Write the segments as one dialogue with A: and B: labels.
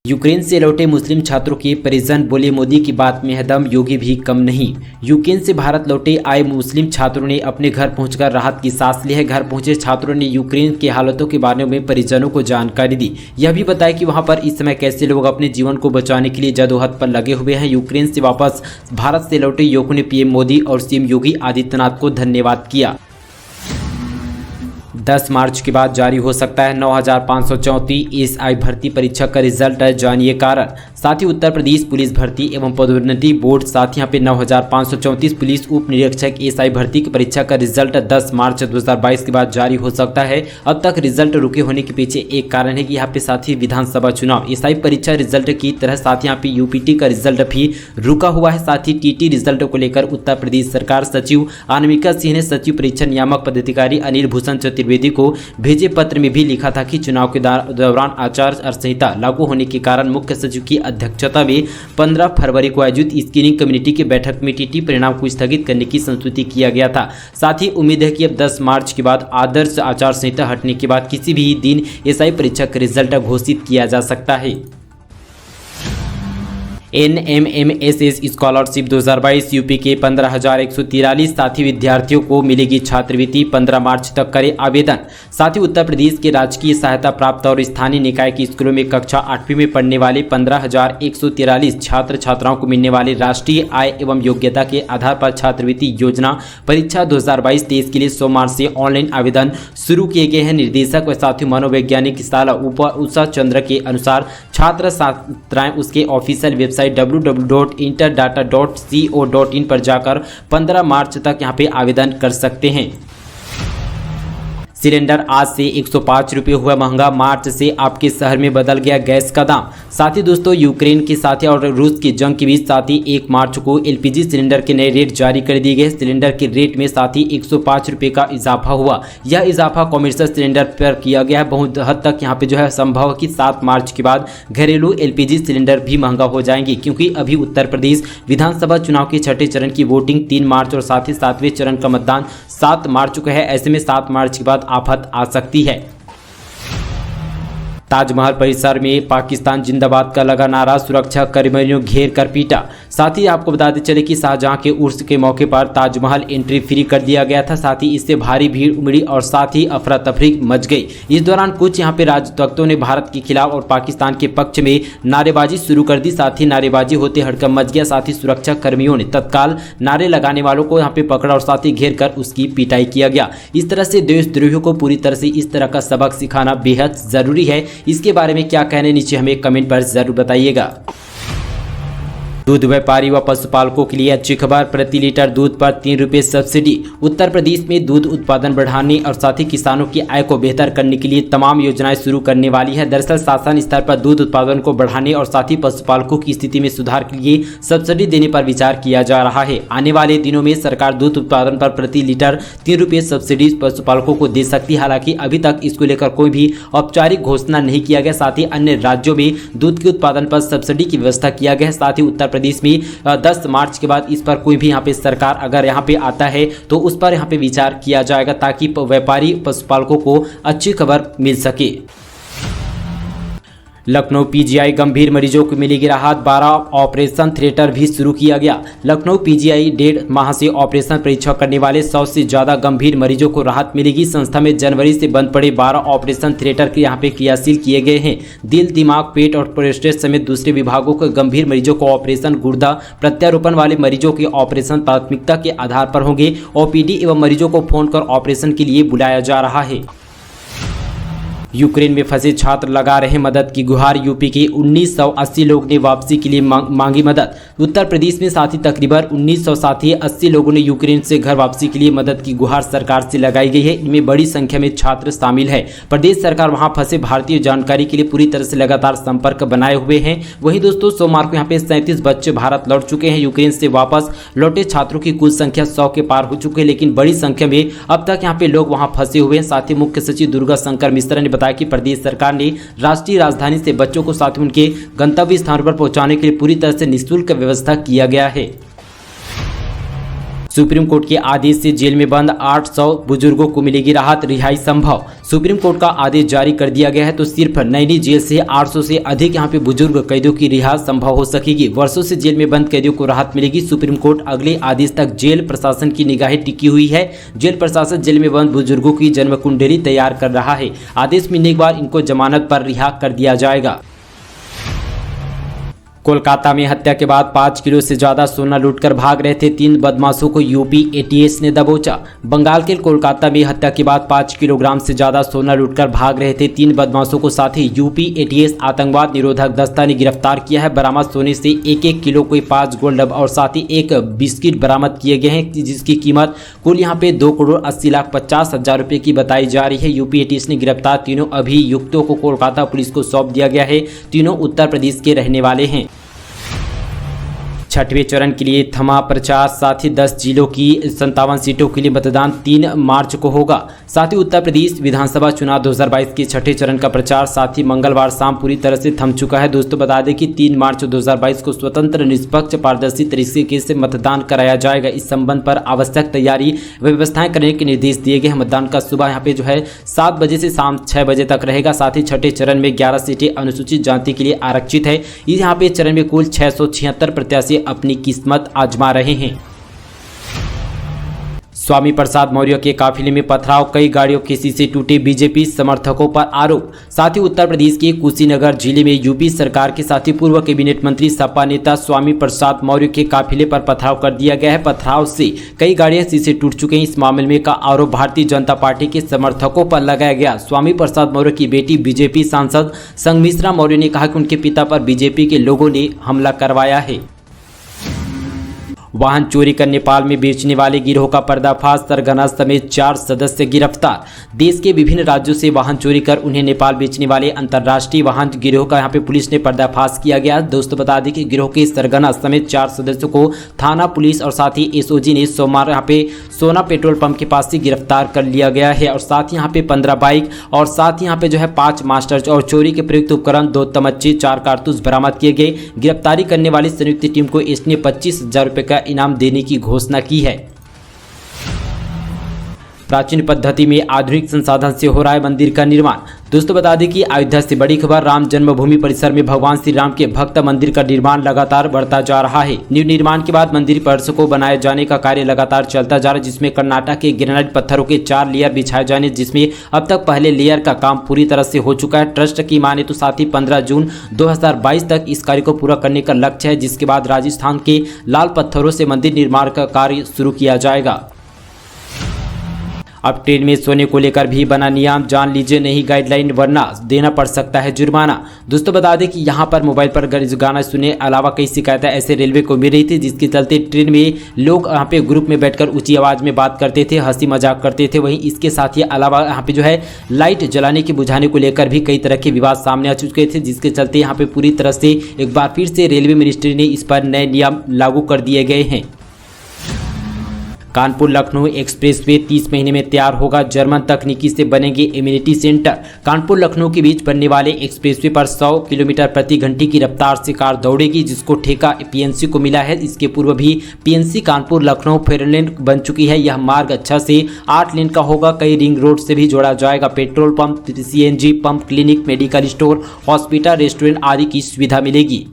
A: Ukraine से लौटे मुस्लिम छात्रों के परिजन बोले, मोदी की बात में है दम, योगी भी कम नहीं। यूक्रेन से भारत लौटे आए मुस्लिम छात्रों ने अपने घर पहुंचकर राहत की सांस ली है। घर पहुंचे छात्रों ने यूक्रेन के हालातों के बारे में परिजनों को जानकारी दी। यह भी बताया कि वहां पर इस समय कैसे लोग अपने जीवन को बचाने के लिए जदोजहद पर लगे हुए हैं। यूक्रेन से वापस भारत से लौटे युवकों ने पीएम मोदी और सीएम योगी आदित्यनाथ को धन्यवाद किया। 10 मार्च के बाद जारी हो सकता है 9534 एएसआई भर्ती परीक्षा का रिजल्ट है, जानिए कारण। साथ ही उत्तर प्रदेश पुलिस भर्ती एवं पदोन्नति बोर्ड साथ यहाँ पे 9534 पुलिस उप निरीक्षक एएसआई भर्ती की परीक्षा का रिजल्ट 10 मार्च 2022 के बाद जारी हो सकता है। अब तक रिजल्ट रुके होने के पीछे एक कारण है कि यहाँ पे साथ ही विधानसभा चुनाव एएसआई परीक्षा रिजल्ट की तरह साथ यहाँ पे यूपीटी का रिजल्ट भी रुका हुआ है। साथ ही टीटी रिजल्ट को लेकर उत्तर प्रदेश सरकार सचिव अनामिका सिंह ने सचिव परीक्षा नियामक पदाधिकारी अनिल भूषण चतुर्वेदी को भेजे पत्र में भी लिखा था कि चुनाव के दौरान आचार संहिता लागू होने के कारण मुख्य सचिव की अध्यक्षता में 15 फरवरी को आयोजित स्क्रीनिंग कमेटी की बैठक में टीटी परिणाम को स्थगित करने की संस्तुति किया गया था। साथ ही उम्मीद है कि अब 10 मार्च के बाद आदर्श आचार संहिता हटने के बाद किसी भी दिन एएसआई परीक्षा का रिजल्ट घोषित किया जा सकता है। NMMSS स्कॉलरशिप 2022 यूपी के 15,143 साथी विद्यार्थियों को मिलेगी छात्रवृत्ति। 15 मार्च तक करें आवेदन। साथ ही उत्तर प्रदेश के राजकीय सहायता प्राप्त और स्थानीय निकाय की स्कूलों में कक्षा 8वीं में पढ़ने वाले 15,143 छात्र छात्राओं को मिलने वाली राष्ट्रीय आय एवं योग्यता के आधार पर छात्रवृत्ति योजना परीक्षा 2022-23 के लिए सोमवार से ऑनलाइन आवेदन शुरू किए गए हैं। निर्देशक व साथी मनोवैज्ञानिक साला उषा चंद्र के अनुसार छात्र छात्राएं उसके ऑफिशियल वेबसाइट www.interdata.co.in पर जाकर 15 मार्च तक यहां पे आवेदन कर सकते हैं। सिलेंडर आज से 105 रुपये हुआ महंगा। मार्च से आपके शहर में बदल गया गैस का दाम। साथ ही दोस्तों यूक्रेन के साथ और रूस की जंग के बीच साथ ही 1 मार्च को एलपीजी सिलेंडर के नए रेट जारी कर दिए गए। सिलेंडर के रेट में साथ ही 105 रुपये का इजाफा हुआ। यह इजाफा कॉमर्शियल सिलेंडर पर किया गया है। बहुत हद तक यहाँ पे जो है संभव है कि 7 मार्च के बाद घरेलू एलपीजी सिलेंडर भी महंगा हो जाएंगे, क्योंकि अभी उत्तर प्रदेश विधानसभा चुनाव के छठे चरण की वोटिंग 3 मार्च और साथ ही 7वें चरण का मतदान 7 मार्च को है। ऐसे में 7 मार्च के बाद आफत आ सकती है। ताजमहल परिसर में पाकिस्तान जिंदाबाद का लगा नारा, सुरक्षा कर्मियों घेर कर पीटा। साथ ही आपको बताते चले कि शाहजहां के उर्स के मौके पर ताजमहल एंट्री फ्री कर दिया गया था। साथ ही इससे भारी भीड़ उमड़ी और साथ ही अफरा तफरी मच गई। इस दौरान कुछ यहां पे राजभक्तों ने भारत के खिलाफ और पाकिस्तान के पक्ष में नारेबाजी शुरू कर दी। साथ ही नारेबाजी होते हड़कंप मच गया। साथ ही सुरक्षा कर्मियों ने तत्काल नारे लगाने वालों को यहाँ पे पकड़ा और साथ ही घेर कर उसकी पिटाई किया गया। इस तरह से देशद्रोहियों को पूरी तरह से इस तरह का सबक सिखाना बेहद जरूरी है। इसके बारे में क्या कहने, नीचे हमें कमेंट पर जरूर बताइएगा। दूध व्यापारी व पशुपालकों के लिए अच्छी खबर, प्रति लीटर दूध पर 3 रुपये सब्सिडी। उत्तर प्रदेश में दूध उत्पादन बढ़ाने और साथ ही किसानों की आय को बेहतर करने के लिए तमाम योजनाएं शुरू करने वाली है। दरअसल शासन स्तर पर दूध उत्पादन को बढ़ाने और साथ ही पशुपालकों की स्थिति में सुधार के लिए सब्सिडी देने पर विचार किया जा रहा है। आने वाले दिनों में सरकार दूध उत्पादन पर प्रति लीटर 3 रुपये सब्सिडी पशुपालकों को दे सकती है। हालांकि अभी तक इसको लेकर कोई भी औपचारिक घोषणा नहीं किया गया। साथ ही अन्य राज्यों में दूध के उत्पादन पर सब्सिडी की व्यवस्था किया गया है। साथ ही उत्तर प्रदेश में 10 मार्च के बाद इस पर कोई भी यहाँ पे सरकार अगर यहाँ पे आता है तो उस पर यहाँ पे विचार किया जाएगा, ताकि व्यापारी पशुपालकों को अच्छी खबर मिल सके। लखनऊ पीजीआई गंभीर मरीजों को मिलेगी राहत, 12 ऑपरेशन थिएटर भी शुरू किया गया। लखनऊ पीजीआई 1.5 माह से ऑपरेशन परीक्षा करने वाले 100 से ज़्यादा गंभीर मरीजों को राहत मिलेगी। संस्था में जनवरी से बंद पड़े 12 ऑपरेशन थिएटर के यहाँ पे क्रियाशील किए गए हैं। दिल, दिमाग, पेट और प्रोस्टेट समेत दूसरे विभागों के गंभीर मरीजों को ऑपरेशन, गुर्दा प्रत्यारोपण वाले मरीजों के ऑपरेशन प्राथमिकता के आधार पर होंगे। ओपीडी एवं मरीजों को फोन कर ऑपरेशन के लिए बुलाया जा रहा है। यूक्रेन में फंसे छात्र लगा रहे मदद की गुहार, यूपी के 1980 लोग ने वापसी के लिए मांगी मदद। उत्तर प्रदेश में साथी तकरीबन 1980 लोगों ने यूक्रेन से घर वापसी के लिए मदद की गुहार सरकार से लगाई गई है। इनमें बड़ी संख्या में छात्र शामिल है। प्रदेश सरकार वहां फंसे भारतीय जानकारी के लिए पूरी तरह से लगातार संपर्क बनाए हुए हैं। वहीं दोस्तों सोमवार को यहाँ पे 37 बच्चे भारत लौट चुके हैं। यूक्रेन से वापस लौटे छात्रों की कुल संख्या 100 के पार हो चुकी है, लेकिन बड़ी संख्या में अब तक यहाँ पे लोग वहां फंसे हुए हैं। साथ ही मुख्य सचिव दुर्गा शंकर मिश्रा ने बताया कि प्रदेश सरकार ने राष्ट्रीय राजधानी से बच्चों को साथ ही उनके गंतव्य स्थान पर पहुंचाने के लिए पूरी तरह से निःशुल्क व्यवस्था किया गया है। सुप्रीम कोर्ट के आदेश से जेल में बंद 800 बुजुर्गों को मिलेगी राहत, रिहाई संभव। सुप्रीम कोर्ट का आदेश जारी कर दिया गया है तो सिर्फ नैनी जेल से 800 से अधिक यहाँ पे बुजुर्ग कैदियों की रिहाई संभव हो सकेगी। वर्षों से जेल में बंद कैदियों को राहत मिलेगी। सुप्रीम कोर्ट अगले आदेश तक जेल प्रशासन की निगाहें टिकी हुई है। जेल प्रशासन जेल में बंद बुजुर्गों की जन्म कुंडली तैयार कर रहा है। आदेश मिलने के बाद इनको जमानत पर रिहा कर दिया जाएगा। कोलकाता में हत्या के बाद 5 किलो से ज्यादा सोना लूटकर भाग रहे थे 3 बदमाशों को यूपी एटीएस ने दबोचा। बंगाल के कोलकाता में हत्या के बाद 5 किलोग्राम से ज्यादा सोना लूटकर भाग रहे थे 3 बदमाशों को साथ ही यूपी एटीएस आतंकवाद निरोधक दस्ता ने गिरफ्तार किया है। बरामद सोने से 1-1 किलो कोई 5 गोल्ड और साथ ही एक बिस्किट बरामद किए गए हैं, जिसकी कीमत कुल यहाँ पे 2,80,50,000 रुपये की बताई जा रही है। यूपी एटीएस ने गिरफ्तार तीनों अभियुक्तों को कोलकाता पुलिस को सौंप दिया गया है। तीनों उत्तर प्रदेश के रहने वाले हैं। छठवें चरण के लिए थमा प्रचार, साथ ही 10 जिलों की 57 सीटों के लिए मतदान 3 मार्च को होगा। साथ ही उत्तर प्रदेश विधानसभा चुनाव 2022 के छठे चरण का प्रचार साथ ही मंगलवार शाम पूरी तरह से थम चुका है। दोस्तों बता दें कि 3 मार्च 2022 को स्वतंत्र, निष्पक्ष, पारदर्शी तरीके से मतदान कराया जाएगा। इस संबंध पर आवश्यक तैयारी व व्यवस्थाएं करने के निर्देश दिए गए हैं। मतदान का सुबह यहाँ पे जो है 7 बजे से शाम 6 बजे तक रहेगा। साथ ही छठे चरण में 11 सीटें अनुसूचित जाति के लिए आरक्षित है। यहाँ पे चरण में कुल 676 प्रत्याशी अपनी किस्मत आजमा रहे हैं। स्वामी प्रसाद मौर्य के काफिले में पथराव, कई गाड़ियों के शीशे टूटे, बीजेपी समर्थकों पर आरोप। साथ ही उत्तर प्रदेश के कुशीनगर जिले में यूपी सरकार के साथ ही पूर्व कैबिनेट मंत्री सपा नेता स्वामी प्रसाद मौर्य के काफिले पर पथराव कर दिया गया है। पथराव से कई गाड़ियां शीशे टूट चुके हैं। इस मामले में का आरोप भारतीय जनता पार्टी के समर्थकों पर लगाया गया। स्वामी प्रसाद मौर्य की बेटी बीजेपी सांसद संघमित्रा मौर्य ने कहा कि उनके पिता पर बीजेपी के लोगों ने हमला करवाया है। वाहन चोरी कर नेपाल में बेचने वाले गिरोह का पर्दाफाश, सरगना समेत 4 सदस्य गिरफ्तार। देश के विभिन्न राज्यों से वाहन चोरी कर उन्हें नेपाल बेचने वाले अंतर्राष्ट्रीय वाहन गिरोह का यहाँ पे पुलिस ने पर्दाफाश किया गया। दोस्तों बता दें कि गिरोह के सरगना समेत 4 सदस्यों को थाना पुलिस और साथ ही एसओजी ने सोमवार यहाँ पे सोना पेट्रोल पंप के पास से गिरफ्तार कर लिया गया है। और साथ ही यहाँ पे 15 बाइक और साथ ही यहाँ पे जो है 5 मास्टर और चोरी के प्रयुक्त उपकरण, 2 तमच्चे, 4 कारतूस बरामद किए गए। गिरफ्तारी करने वाली संयुक्त टीम को इसने 25,000 रुपये का इनाम देने की घोषणा की है। प्राचीन पद्धति में आधुनिक संसाधन से हो रहा है मंदिर का निर्माण। दोस्तों बता दें कि अयोध्या से बड़ी खबर, राम जन्मभूमि परिसर में भगवान श्री राम के भक्त मंदिर का निर्माण लगातार बढ़ता जा रहा है। निर्माण के बाद मंदिर परिसर को बनाए जाने का कार्य लगातार चलता जा रहा है, जिसमें कर्नाटक के ग्रेनाइट पत्थरों के 4 लेयर बिछाए जाने, जिसमें अब तक पहले लेयर का काम पूरी तरह से हो चुका है। ट्रस्ट की माने तो साथ ही 15 जून 2022 तक इस कार्य को पूरा करने का लक्ष्य है, जिसके बाद राजस्थान के लाल पत्थरों से मंदिर निर्माण का कार्य शुरू किया जाएगा। अब ट्रेन में सोने को लेकर भी बना नियम, जान लीजिए नई गाइडलाइन वरना देना पड़ सकता है जुर्माना। दोस्तों बता दें कि यहां पर मोबाइल पर गाना सुने अलावा कई शिकायतें ऐसे रेलवे को मिल रही थी, जिसके चलते ट्रेन में लोग यहां पे ग्रुप में बैठकर ऊंची आवाज में बात करते थे, हंसी मजाक करते थे। वहीं इसके साथ ही अलावा यहाँ पे जो है लाइट जलाने के बुझाने को लेकर भी कई तरह के विवाद सामने आ चुके थे, जिसके चलते यहाँ पे पूरी तरह से एक बार फिर से रेलवे मिनिस्ट्री ने इस पर नए नियम लागू कर दिए गए हैं। कानपुर लखनऊ एक्सप्रेसवे 30 महीने में तैयार होगा, जर्मन तकनीकी से बनेंगे इम्यूनिटी सेंटर। कानपुर लखनऊ के बीच बनने वाले एक्सप्रेसवे पर 100 किलोमीटर प्रति घंटे की रफ्तार से कार दौड़ेगी, जिसको ठेका पीएनसी को मिला है। इसके पूर्व भी पीएनसी कानपुर लखनऊ 4 लेन बन चुकी है। यह मार्ग अच्छा से 8 लेन का होगा। कई रिंग रोड से भी जोड़ा जाएगा। Petrol pump, CNG pump, clinic, medical store, hospital, restaurant आदि की सुविधा मिलेगी।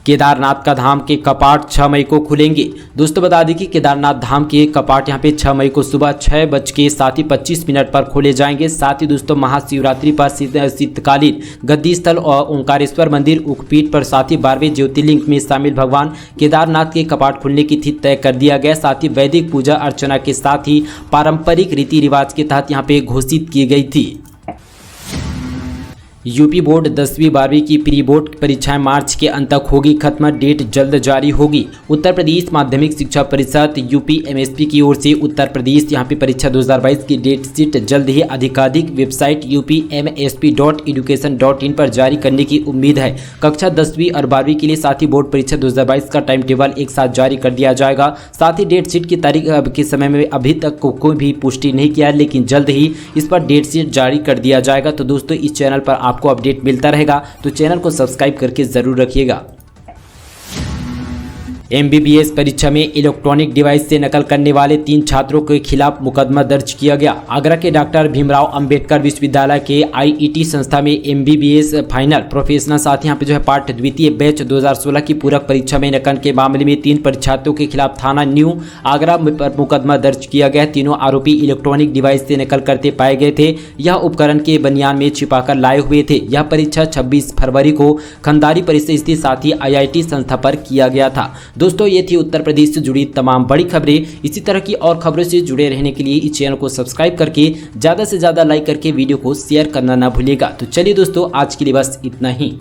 A: केदारनाथ का धाम के कपाट 6 मई को खुलेंगे। दोस्तों बता दें कि केदारनाथ धाम के कपाट यहां पे 6 मई को सुबह 6:25 पर खोले जाएंगे। साथ ही दोस्तों महाशिवरात्रि पर शीतकालीन गद्दी स्थल और ओंकारेश्वर मंदिर उखपीठ पर साथ ही 12वें ज्योतिर्लिंग में शामिल भगवान केदारनाथ के कपाट खुलने की तिथि तय कर दिया गया। साथ ही वैदिक पूजा अर्चना के साथ ही पारंपरिक रीति रिवाज के तहत यहाँ पे घोषित की गई थी। यूपी बोर्ड 10वीं 12वीं की प्री बोर्ड परीक्षाएं मार्च के अंत तक होगी खत्म, डेट जल्द जारी होगी। उत्तर प्रदेश माध्यमिक शिक्षा परिषद यूपी एमएसपी की ओर से उत्तर प्रदेश यहाँ पे परीक्षा 2022 की डेट शीट जल्द ही आधिकारिक वेबसाइट upmsp.education.in पर जारी करने की उम्मीद है। कक्षा 10वीं और 12वीं के लिए साथ ही बोर्ड परीक्षा 2022 का टाइम टेबल एक साथ जारी कर दिया जाएगा। साथ ही डेट शीट की तारीख के समय में अभी तक कोई भी पुष्टि नहीं किया है, लेकिन जल्द ही इस पर डेट शीट जारी कर दिया जाएगा। तो दोस्तों इस चैनल पर आपको अपडेट मिलता रहेगा, तो चैनल को सब्सक्राइब करके जरूर रखिएगा। MBBS परीक्षा में इलेक्ट्रॉनिक डिवाइस से नकल करने वाले 3 छात्रों के खिलाफ मुकदमा दर्ज किया गया। आगरा के डॉक्टर भीमराव अंबेडकर विश्वविद्यालय के IET संस्था में MBBS फाइनल प्रोफेशनल साथ यहाँ पे जो है पाठ द्वितीय बैच 2016 की पूरक परीक्षा में नकल के मामले में 3 परीक्षार्थियों के खिलाफ थाना न्यू आगरा पर मुकदमा दर्ज किया गया। तीनों आरोपी इलेक्ट्रॉनिक डिवाइस से नकल करते पाए गए थे। यह उपकरण के बनियान में छिपाकर लाए हुए थे। यह परीक्षा 26 फरवरी को खंडारी परिसर स्थित साथी IIT संस्था पर किया गया था। दोस्तों, ये थी उत्तर प्रदेश से जुड़ी तमाम बड़ी खबरें। इसी तरह की और खबरों से जुड़े रहने के लिए इस चैनल को सब्सक्राइब करके ज़्यादा से ज़्यादा लाइक करके वीडियो को शेयर करना ना भूलिएगा। तो चलिए दोस्तों, आज के लिए बस इतना ही।